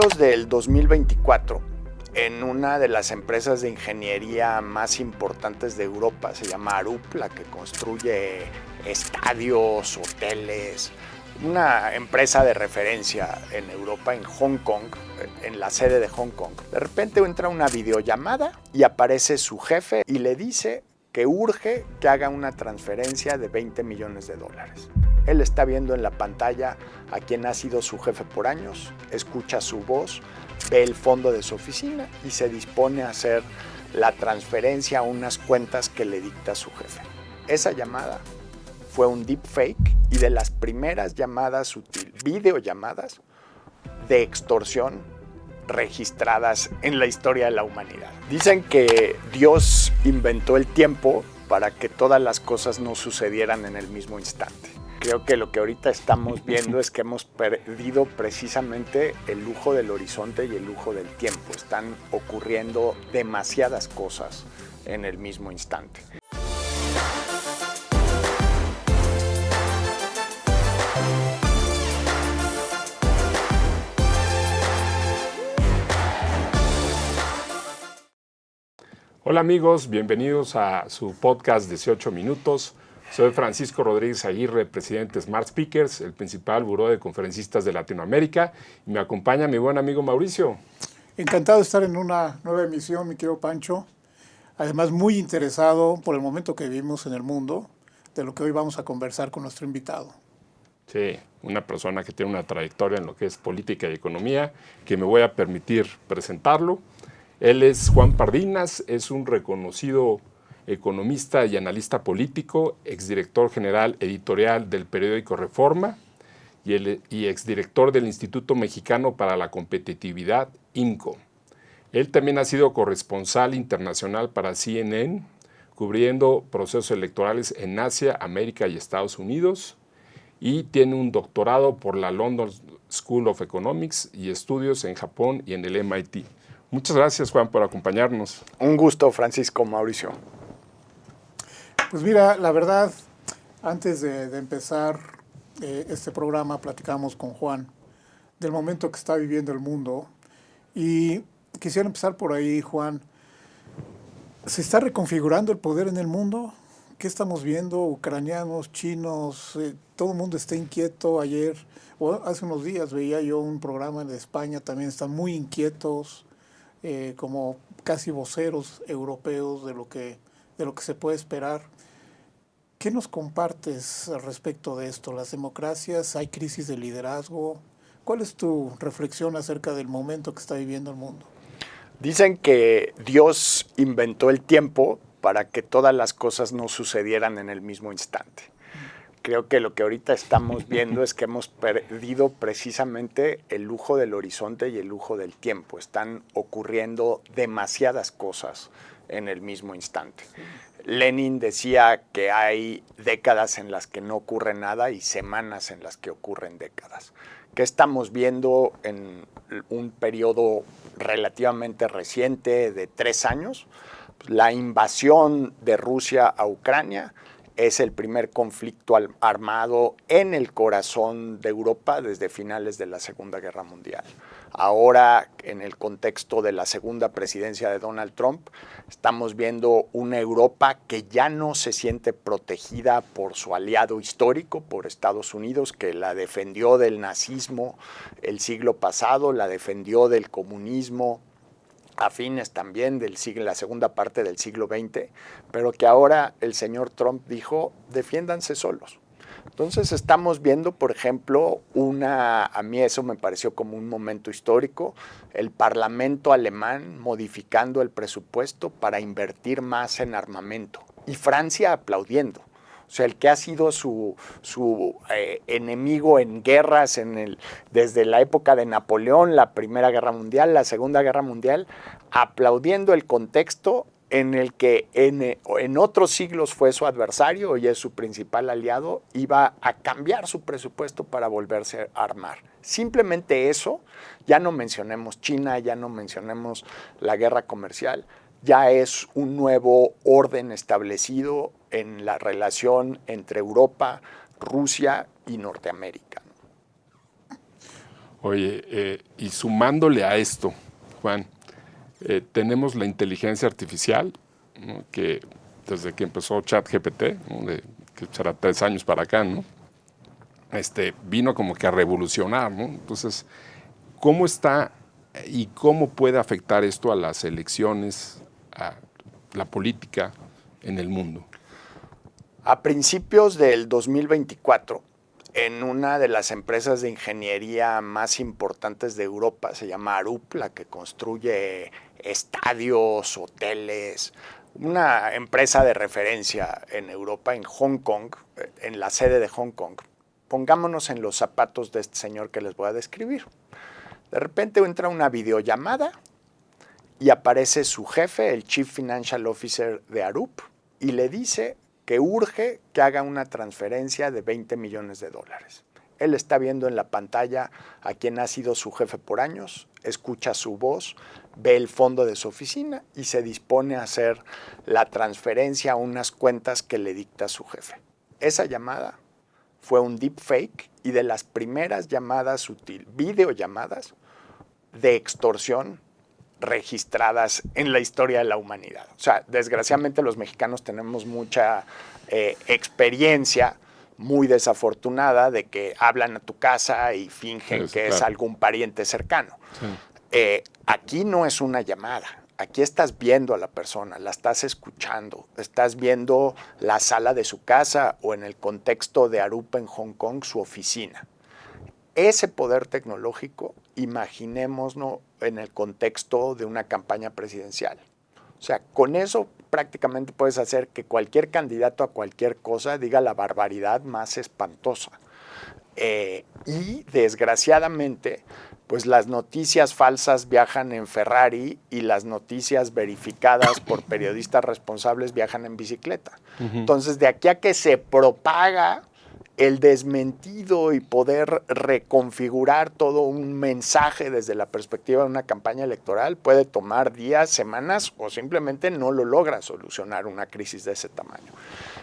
Del 2024, en una de las empresas de ingeniería más importantes de Europa, se llama Arup, la que construye estadios, hoteles, una empresa de referencia en Europa, en Hong Kong, en la sede de Hong Kong. De repente entra una videollamada y aparece su jefe y le dice que urge que haga una transferencia de $20 millones. Él está viendo en la pantalla a quien ha sido su jefe por años, escucha su voz, ve el fondo de su oficina y se dispone a hacer la transferencia a unas cuentas que le dicta su jefe. Esa llamada fue un deepfake y de las primeras llamadas videollamadas de extorsión registradas en la historia de la humanidad. Dicen que Dios inventó el tiempo para que todas las cosas no sucedieran en el mismo instante. Creo que lo que ahorita estamos viendo es que hemos perdido precisamente el lujo del horizonte y el lujo del tiempo. Están ocurriendo demasiadas cosas en el mismo instante. Hola amigos, bienvenidos a su podcast 18 minutos. Soy Francisco Rodríguez Aguirre, presidente de Smart Speakers, el principal buró de conferencistas de Latinoamérica, y me acompaña mi buen amigo Mauricio. Encantado de estar en una nueva emisión, mi querido Pancho. Además, muy interesado por el momento que vivimos en el mundo, de lo que hoy vamos a conversar con nuestro invitado. Sí, una persona que tiene una trayectoria en lo que es política y economía, que me voy a permitir presentarlo. Él es Juan Pardinas, es un reconocido economista y analista político, exdirector general editorial del periódico Reforma y exdirector del Instituto Mexicano para la Competitividad, IMCO. Él también ha sido corresponsal internacional para CNN, cubriendo procesos electorales en Asia, América y Estados Unidos, y tiene un doctorado por la London School of Economics y estudios en Japón y en el MIT. Muchas gracias, Juan, por acompañarnos. Un gusto, Francisco, Mauricio. Pues mira, la verdad, antes de empezar este programa, platicamos con Juan del momento que está viviendo el mundo. Y quisiera empezar por ahí, Juan. ¿Se está reconfigurando el poder en el mundo? ¿Qué estamos viendo? Ucranianos, chinos, todo el mundo está inquieto. Ayer, o hace unos días, veía yo un programa en España, también están muy inquietos, como casi voceros europeos de lo que se puede esperar. ¿Qué nos compartes al respecto de esto? ¿Las democracias? ¿Hay crisis de liderazgo? ¿Cuál es tu reflexión acerca del momento que está viviendo el mundo? Dicen que Dios inventó el tiempo para que todas las cosas no sucedieran en el mismo instante. Creo que lo que ahorita estamos viendo es que hemos perdido precisamente el lujo del horizonte y el lujo del tiempo. Están ocurriendo demasiadas cosas en el mismo instante. Lenin decía que hay décadas en las que no ocurre nada y semanas en las que ocurren décadas. ¿Qué estamos viendo en un periodo relativamente reciente de 3 años? La invasión de Rusia a Ucrania es el primer conflicto armado en el corazón de Europa desde finales de la Segunda Guerra Mundial. Ahora, en el contexto de la segunda presidencia de Donald Trump, estamos viendo una Europa que ya no se siente protegida por su aliado histórico, por Estados Unidos, que la defendió del nazismo el siglo pasado, la defendió del comunismo a fines también del siglo, la segunda parte del siglo XX, pero que ahora el señor Trump dijo, defiéndanse solos. Entonces estamos viendo, por ejemplo, a mí eso me pareció como un momento histórico, el Parlamento alemán modificando el presupuesto para invertir más en armamento y Francia aplaudiendo. O sea, el que ha sido su enemigo en guerras desde la época de Napoleón, la Primera Guerra Mundial, la Segunda Guerra Mundial, aplaudiendo el contexto en el que en otros siglos fue su adversario y es su principal aliado, iba a cambiar su presupuesto para volverse a armar. Simplemente eso, ya no mencionemos China, ya no mencionemos la guerra comercial, ya es un nuevo orden establecido en la relación entre Europa, Rusia y Norteamérica. Oye, y sumándole a esto, Juan, tenemos la inteligencia artificial, ¿no? Que desde que empezó ChatGPT, ¿no? Que será 3 años para acá, ¿no? Vino como que a revolucionar, ¿no? Entonces, ¿cómo está y cómo puede afectar esto a las elecciones, a la política en el mundo? A principios del 2024, en una de las empresas de ingeniería más importantes de Europa, se llama Arup, la que construye estadios, hoteles, una empresa de referencia en Europa, en Hong Kong, en la sede de Hong Kong. Pongámonos en los zapatos de este señor que les voy a describir. De repente entra una videollamada y aparece su jefe, el Chief Financial Officer de Arup, y le dice que urge que haga una transferencia de $20 millones. Él está viendo en la pantalla a quien ha sido su jefe por años, escucha su voz, ve el fondo de su oficina y se dispone a hacer la transferencia a unas cuentas que le dicta su jefe. Esa llamada fue un deepfake y de las primeras llamadas videollamadas de extorsión registradas en la historia de la humanidad. O sea, desgraciadamente los mexicanos tenemos mucha experiencia muy desafortunada de que hablan a tu casa y fingen que es algún pariente cercano. Sí. Aquí no es una llamada. Aquí estás viendo a la persona, la estás escuchando, estás viendo la sala de su casa o en el contexto de Arup en Hong Kong, su oficina. Ese poder tecnológico, imaginémoslo en el contexto de una campaña presidencial. O sea, con eso prácticamente puedes hacer que cualquier candidato a cualquier cosa diga la barbaridad más espantosa. Y desgraciadamente, pues las noticias falsas viajan en Ferrari y las noticias verificadas por periodistas responsables viajan en bicicleta. Entonces, de aquí a que se propaga el desmentido y poder reconfigurar todo un mensaje desde la perspectiva de una campaña electoral puede tomar días, semanas o simplemente no lo logra solucionar una crisis de ese tamaño.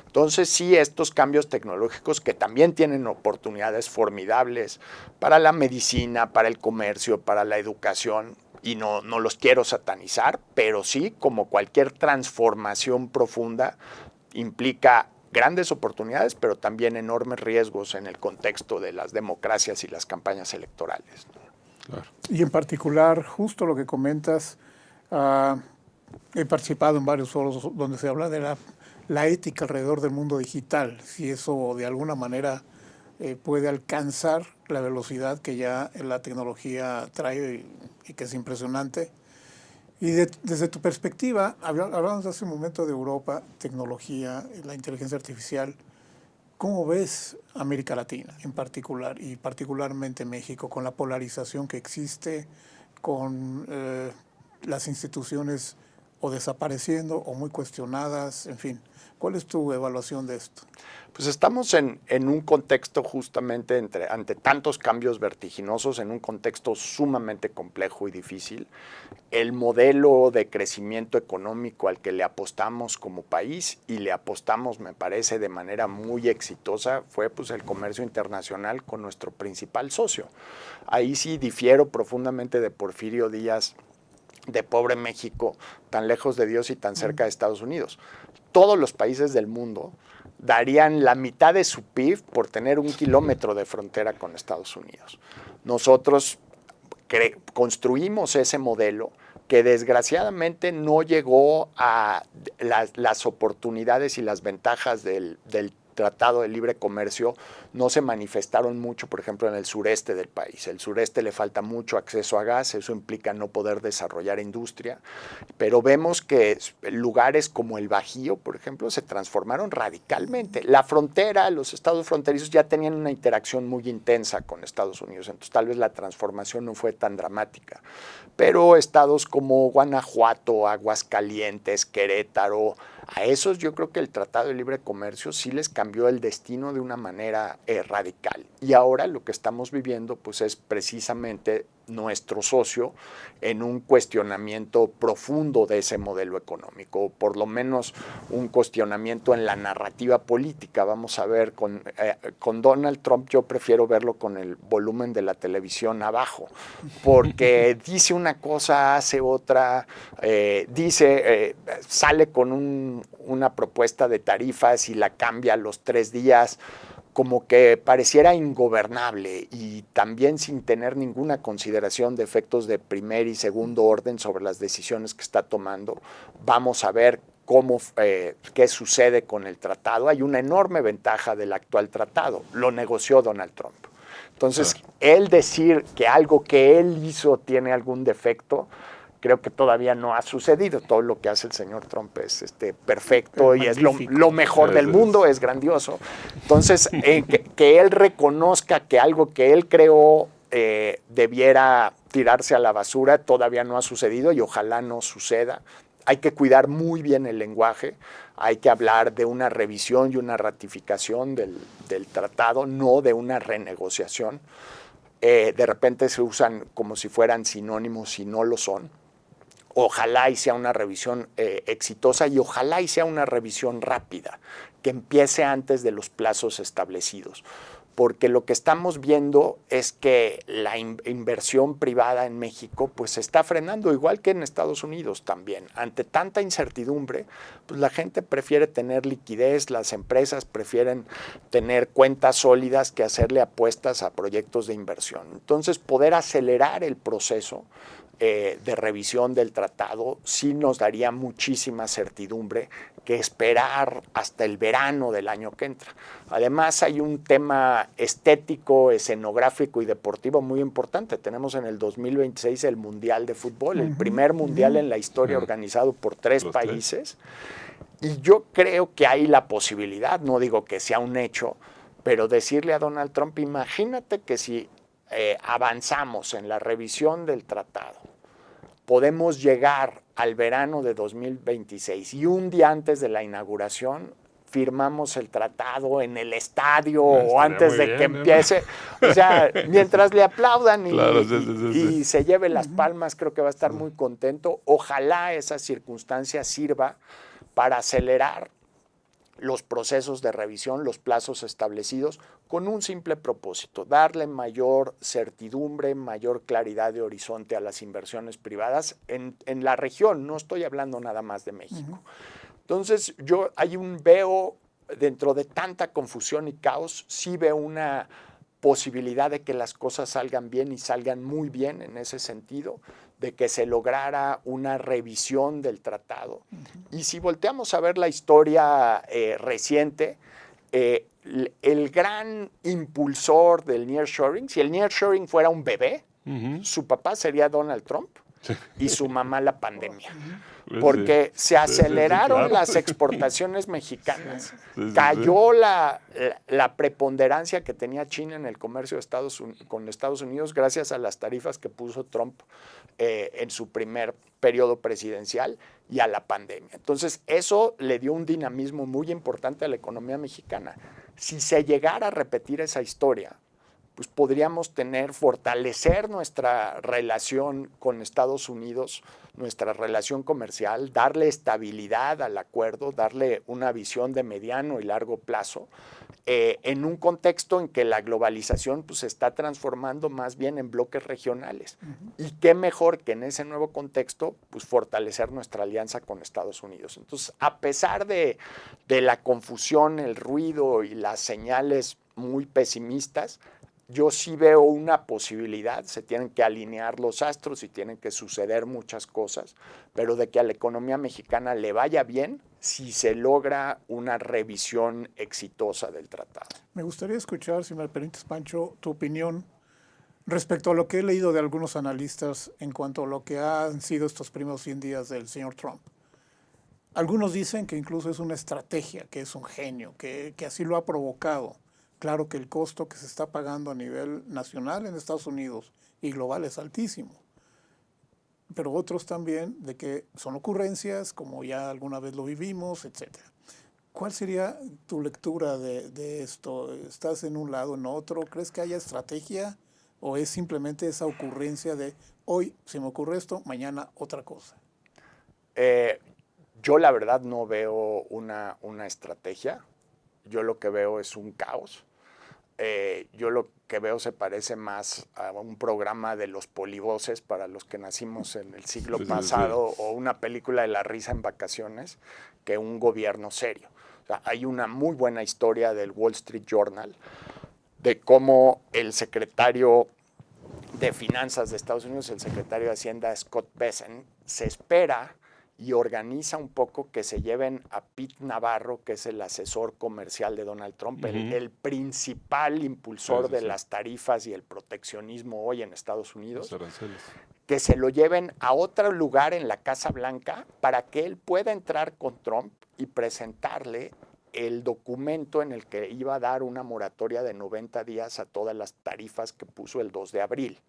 Entonces sí, estos cambios tecnológicos que también tienen oportunidades formidables para la medicina, para el comercio, para la educación, y no los quiero satanizar, pero sí, como cualquier transformación profunda, implica grandes oportunidades, pero también enormes riesgos en el contexto de las democracias y las campañas electorales. Claro. Y en particular, justo lo que comentas, he participado en varios foros donde se habla de la ética alrededor del mundo digital, si eso de alguna manera puede alcanzar la velocidad que ya la tecnología trae y que es impresionante. Y desde tu perspectiva, hablábamos hace un momento de Europa, tecnología, la inteligencia artificial. ¿Cómo ves América Latina en particular y particularmente México con la polarización que existe, con las instituciones o desapareciendo o muy cuestionadas, en fin? ¿Cuál es tu evaluación de esto? Pues estamos en un contexto justamente ante tantos cambios vertiginosos, en un contexto sumamente complejo y difícil. El modelo de crecimiento económico al que le apostamos como país y le apostamos, me parece, de manera muy exitosa, fue pues el comercio internacional con nuestro principal socio. Ahí sí difiero profundamente de Porfirio Díaz, de pobre México, tan lejos de Dios y tan cerca de Estados Unidos. Todos los países del mundo darían la mitad de su PIB por tener 1 kilómetro de frontera con Estados Unidos. Nosotros construimos ese modelo que desgraciadamente no llegó a las oportunidades y las ventajas del Tratado de Libre Comercio no se manifestaron mucho, por ejemplo, en el sureste del país. El sureste le falta mucho acceso a gas, eso implica no poder desarrollar industria, pero vemos que lugares como el Bajío, por ejemplo, se transformaron radicalmente. La frontera, los estados fronterizos ya tenían una interacción muy intensa con Estados Unidos, entonces tal vez la transformación no fue tan dramática. Pero estados como Guanajuato, Aguascalientes, Querétaro, a esos yo creo que el Tratado de Libre Comercio sí les cambió el destino de una manera radical. Y ahora lo que estamos viviendo pues es precisamente nuestro socio en un cuestionamiento profundo de ese modelo económico, o por lo menos un cuestionamiento en la narrativa política. Vamos a ver, con Donald Trump yo prefiero verlo con el volumen de la televisión abajo, porque dice una cosa, hace otra, sale con una propuesta de tarifas y la cambia a los 3 días, como que pareciera ingobernable y también sin tener ninguna consideración de efectos de primer y segundo orden sobre las decisiones que está tomando. Vamos a ver qué sucede con el tratado. Hay una enorme ventaja del actual tratado. Lo negoció Donald Trump. Entonces, él decir que algo que él hizo tiene algún defecto, creo que todavía no ha sucedido. Todo lo que hace el señor Trump es perfecto y es lo mejor del mundo, es grandioso. Entonces, que él reconozca que algo que él creó debiera tirarse a la basura, todavía no ha sucedido y ojalá no suceda. Hay que cuidar muy bien el lenguaje, hay que hablar de una revisión y una ratificación del tratado, no de una renegociación. De repente se usan como si fueran sinónimos y no lo son. Ojalá y sea una revisión exitosa y ojalá y sea una revisión rápida, que empiece antes de los plazos establecidos. Porque lo que estamos viendo es que la inversión privada en México pues se está frenando, igual que en Estados Unidos también. Ante tanta incertidumbre, pues la gente prefiere tener liquidez, las empresas prefieren tener cuentas sólidas que hacerle apuestas a proyectos de inversión. Entonces, poder acelerar el proceso de revisión del tratado sí nos daría muchísima certidumbre que esperar hasta el verano del año que entra. Además, hay un tema estético, escenográfico y deportivo muy importante. Tenemos en el 2026 el Mundial de Fútbol, el primer mundial en la historia organizado por 3 países. Y yo creo que hay la posibilidad, no digo que sea un hecho, pero decirle a Donald Trump, imagínate que si avanzamos en la revisión del tratado, podemos llegar al verano de 2026 y un día antes de la inauguración firmamos el tratado en el estadio o antes de que empiece. O sea, mientras le aplaudan y se lleve las palmas, creo que va a estar muy contento. Ojalá esa circunstancia sirva para acelerar los procesos de revisión, los plazos establecidos, con un simple propósito, darle mayor certidumbre, mayor claridad de horizonte a las inversiones privadas en la región. No estoy hablando nada más de México. Entonces, yo veo, dentro de tanta confusión y caos, sí veo una posibilidad de que las cosas salgan bien y salgan muy bien en ese sentido, de que se lograra una revisión del tratado. Y si volteamos a ver la historia reciente, el gran impulsor del nearshoring, si el nearshoring fuera un bebé, su papá sería Donald Trump y su mamá la pandemia. Porque se aceleraron las exportaciones mexicanas, cayó la preponderancia que tenía China en el comercio con Estados Unidos gracias a las tarifas que puso Trump en su primer periodo presidencial y a la pandemia. Entonces, eso le dio un dinamismo muy importante a la economía mexicana. Si se llegara a repetir esa historia, pues podríamos fortalecer nuestra relación con Estados Unidos, nuestra relación comercial, darle estabilidad al acuerdo, darle una visión de mediano y largo plazo, en un contexto en que la globalización pues, se está transformando más bien en bloques regionales. Y qué mejor que en ese nuevo contexto pues, fortalecer nuestra alianza con Estados Unidos. Entonces, a pesar de la confusión, el ruido y las señales muy pesimistas, yo sí veo una posibilidad, se tienen que alinear los astros y tienen que suceder muchas cosas, pero de que a la economía mexicana le vaya bien si se logra una revisión exitosa del tratado. Me gustaría escuchar, si me permites, Pancho, tu opinión respecto a lo que he leído de algunos analistas en cuanto a lo que han sido estos primeros 100 días del señor Trump. Algunos dicen que incluso es una estrategia, que es un genio, que así lo ha provocado. Claro que el costo que se está pagando a nivel nacional en Estados Unidos y global es altísimo. Pero otros también de que son ocurrencias, como ya alguna vez lo vivimos, etc. ¿Cuál sería tu lectura de esto? ¿Estás en un lado, en otro? ¿Crees que haya estrategia ¿O es simplemente esa ocurrencia de hoy se me ocurre esto, mañana otra cosa? Yo la verdad no veo una estrategia. Yo lo que veo es un caos. Yo lo que veo se parece más a un programa de los polivoces para los que nacimos en el siglo pasado o una película de la risa en vacaciones que un gobierno serio. O sea, hay una muy buena historia del Wall Street Journal de cómo el secretario de Finanzas de Estados Unidos, el secretario de Hacienda Scott Bessent, se espera y organiza un poco que se lleven a Pete Navarro, que es el asesor comercial de Donald Trump, el principal impulsor de las tarifas y el proteccionismo hoy en Estados Unidos, que se lo lleven a otro lugar en la Casa Blanca para que él pueda entrar con Trump y presentarle el documento en el que iba a dar una moratoria de 90 días a todas las tarifas que puso el 2 de abril.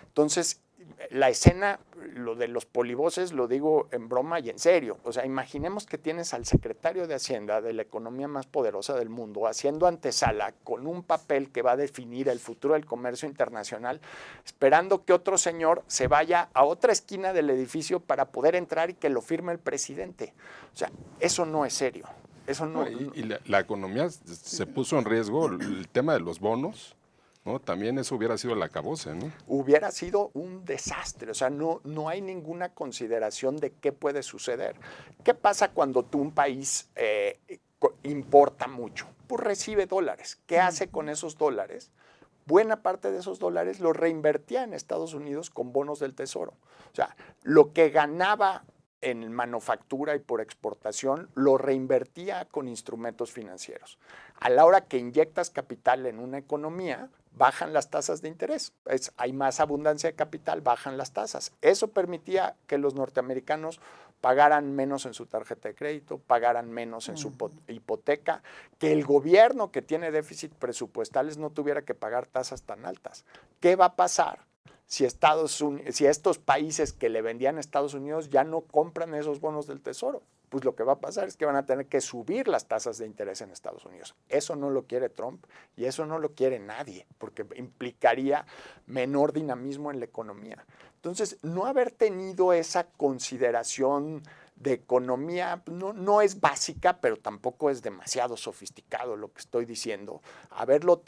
Entonces, la escena, lo de los polivoces, lo digo en broma y en serio. O sea, imaginemos que tienes al secretario de Hacienda de la economía más poderosa del mundo haciendo antesala con un papel que va a definir el futuro del comercio internacional, esperando que otro señor se vaya a otra esquina del edificio para poder entrar y que lo firme el presidente. O sea, eso no es serio. Eso no, y la economía se puso en riesgo, el tema de los bonos, ¿no? También eso hubiera sido el acabose, ¿no? Hubiera sido un desastre. O sea, no hay ninguna consideración de qué puede suceder. ¿Qué pasa cuando un país importa mucho? Pues recibe dólares. ¿Qué hace con esos dólares? Buena parte de esos dólares los reinvertía en Estados Unidos con bonos del Tesoro. O sea, lo que ganaba en manufactura y por exportación, lo reinvertía con instrumentos financieros. A la hora que inyectas capital en una economía, bajan las tasas de interés. Hay más abundancia de capital, bajan las tasas. Eso permitía que los norteamericanos pagaran menos en su tarjeta de crédito, pagaran menos en su hipoteca, que el gobierno que tiene déficit presupuestales no tuviera que pagar tasas tan altas. ¿Qué va a pasar si estos países que le vendían a Estados Unidos ya no compran esos bonos del Tesoro? Pues lo que va a pasar es que van a tener que subir las tasas de interés en Estados Unidos. Eso no lo quiere Trump y eso no lo quiere nadie, porque implicaría menor dinamismo en la economía. Entonces, no haber tenido esa consideración de economía no es básica, pero tampoco es demasiado sofisticado lo que estoy diciendo. Haberlo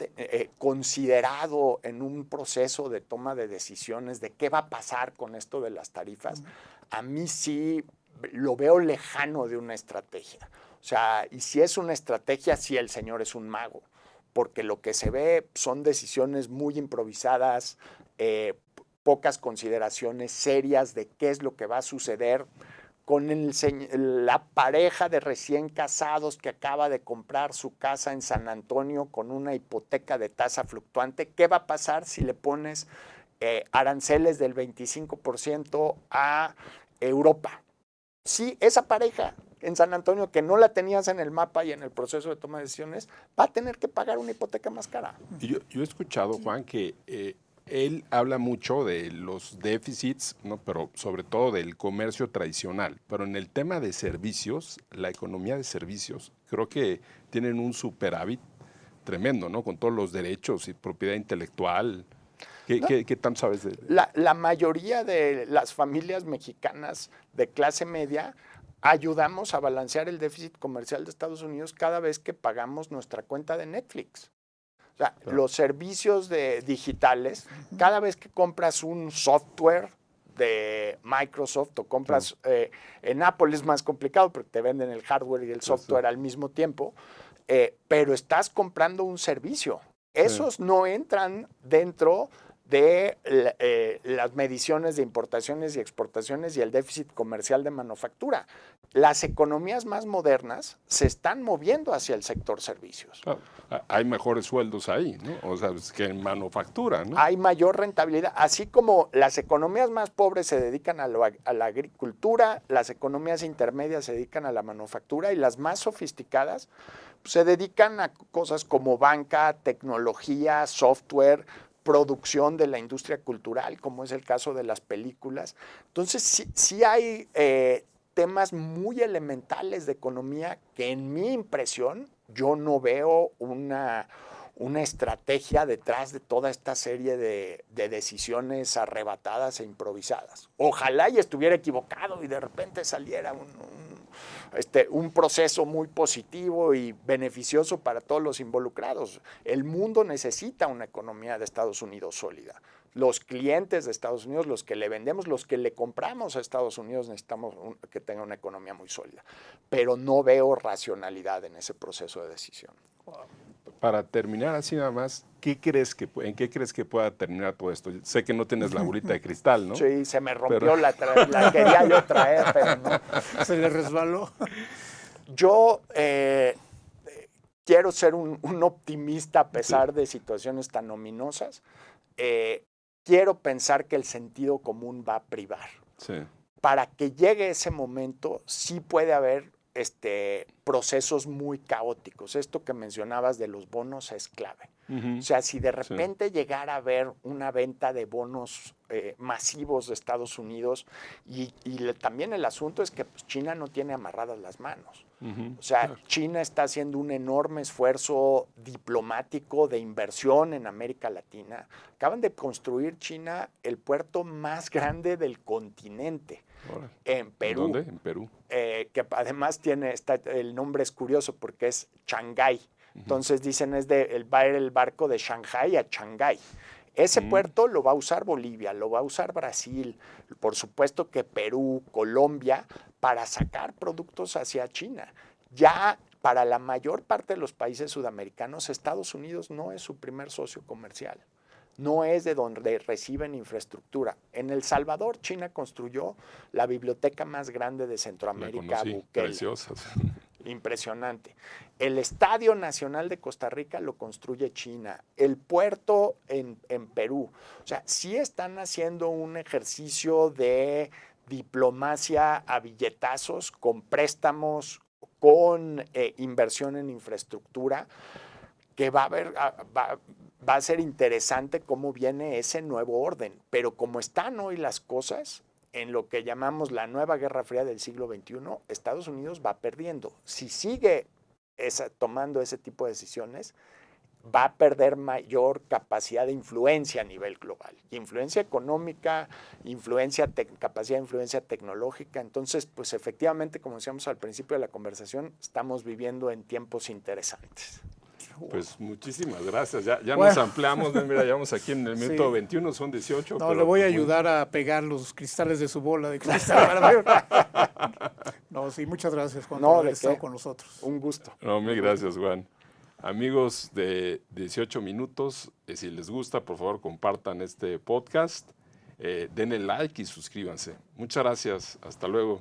considerado en un proceso de toma de decisiones de qué va a pasar con esto de las tarifas, a mí sí lo veo lejano de una estrategia. O sea, y si es una estrategia, sí el señor es un mago, porque lo que se ve son decisiones muy improvisadas, pocas consideraciones serias de qué es lo que va a suceder con la pareja de recién casados que acaba de comprar su casa en San Antonio con una hipoteca de tasa fluctuante. ¿Qué va a pasar si le pones aranceles del 25% a Europa? Sí, esa pareja en San Antonio que no la tenías en el mapa y en el proceso de toma de decisiones, va a tener que pagar una hipoteca más cara. Yo he escuchado, Juan, que él habla mucho de los déficits, ¿no? Pero sobre todo del comercio tradicional. Pero en el tema de servicios, la economía de servicios, creo que tienen un superávit tremendo, ¿no? Con todos los derechos y propiedad intelectual. ¿Qué tanto sabes de la mayoría de las familias mexicanas de clase media ayudamos a balancear el déficit comercial de Estados Unidos cada vez que pagamos nuestra cuenta de Netflix. O sea, los servicios digitales, cada vez que compras un software de Microsoft o compras en Apple es más complicado porque te venden el hardware y el software al mismo tiempo, pero estás comprando un servicio. Esos no entran dentro de las mediciones de importaciones y exportaciones y el déficit comercial de manufactura. Las economías más modernas se están moviendo hacia el sector servicios. Claro, hay mejores sueldos ahí, ¿no? O sea, que en manufactura, ¿no? Hay mayor rentabilidad, así como las economías más pobres se dedican a la agricultura, las economías intermedias se dedican a la manufactura y las más sofisticadas se dedican a cosas como banca, tecnología, software, producción de la industria cultural, como es el caso de las películas. Entonces, sí hay temas muy elementales de economía que en mi impresión yo no veo una estrategia detrás de toda esta serie de decisiones arrebatadas e improvisadas. Ojalá y estuviera equivocado y de repente saliera un proceso muy positivo y beneficioso para todos los involucrados. El mundo necesita una economía de Estados Unidos sólida. Los clientes de Estados Unidos, los que le vendemos, los que le compramos a Estados Unidos, necesitamos que tenga una economía muy sólida. Pero no veo racionalidad en ese proceso de decisión. Para terminar así nada más, ¿en qué crees que pueda terminar todo esto? Sé que no tienes la bolita de cristal, ¿no? Sí, se me rompió, la quería yo traer, pero no. Se le resbaló. Yo quiero ser un optimista a pesar de situaciones tan ominosas. Quiero pensar que el sentido común va a privar. Sí. Para que llegue ese momento, sí puede haber procesos muy caóticos. Esto que mencionabas de los bonos es clave. O sea, si de repente llegara a haber una venta de bonos masivos de Estados Unidos y también el asunto es que pues, China no tiene amarradas las manos. O sea, China está haciendo un enorme esfuerzo diplomático de inversión en América Latina. Acaban de construir China el puerto más grande del continente. En Perú. ¿Dónde? En Perú. Que además el nombre es curioso porque es Shanghái. Entonces dicen va a ir el barco de Shanghái a Shanghái. Ese puerto lo va a usar Bolivia, lo va a usar Brasil, por supuesto que Perú, Colombia, para sacar productos hacia China. Ya para la mayor parte de los países sudamericanos, Estados Unidos no es su primer socio comercial. No es de donde reciben infraestructura. En El Salvador, China construyó la biblioteca más grande de Centroamérica, Bukele. Preciosa. Impresionante. El Estadio Nacional de Costa Rica lo construye China. El puerto en Perú. O sea, sí están haciendo un ejercicio de diplomacia a billetazos, con préstamos, con inversión en infraestructura, que va a ser interesante cómo viene ese nuevo orden. Pero como están hoy las cosas, en lo que llamamos la nueva Guerra Fría del siglo XXI, Estados Unidos va perdiendo. Si sigue tomando ese tipo de decisiones, va a perder mayor capacidad de influencia a nivel global. Influencia económica, capacidad de influencia tecnológica. Entonces, pues efectivamente, como decíamos al principio de la conversación, estamos viviendo en tiempos interesantes. Pues muchísimas gracias. Ya bueno, nos ampliamos. Mira, llevamos aquí en el minuto 21, son 18. No, le voy a ayudar a pegar los cristales de su bola de cristal. No, sí, muchas gracias, Juan, por haber estado con nosotros. Un gusto. No, mil gracias, Juan. Amigos de 18 minutos, si les gusta, por favor, compartan este podcast, denle like y suscríbanse. Muchas gracias. Hasta luego.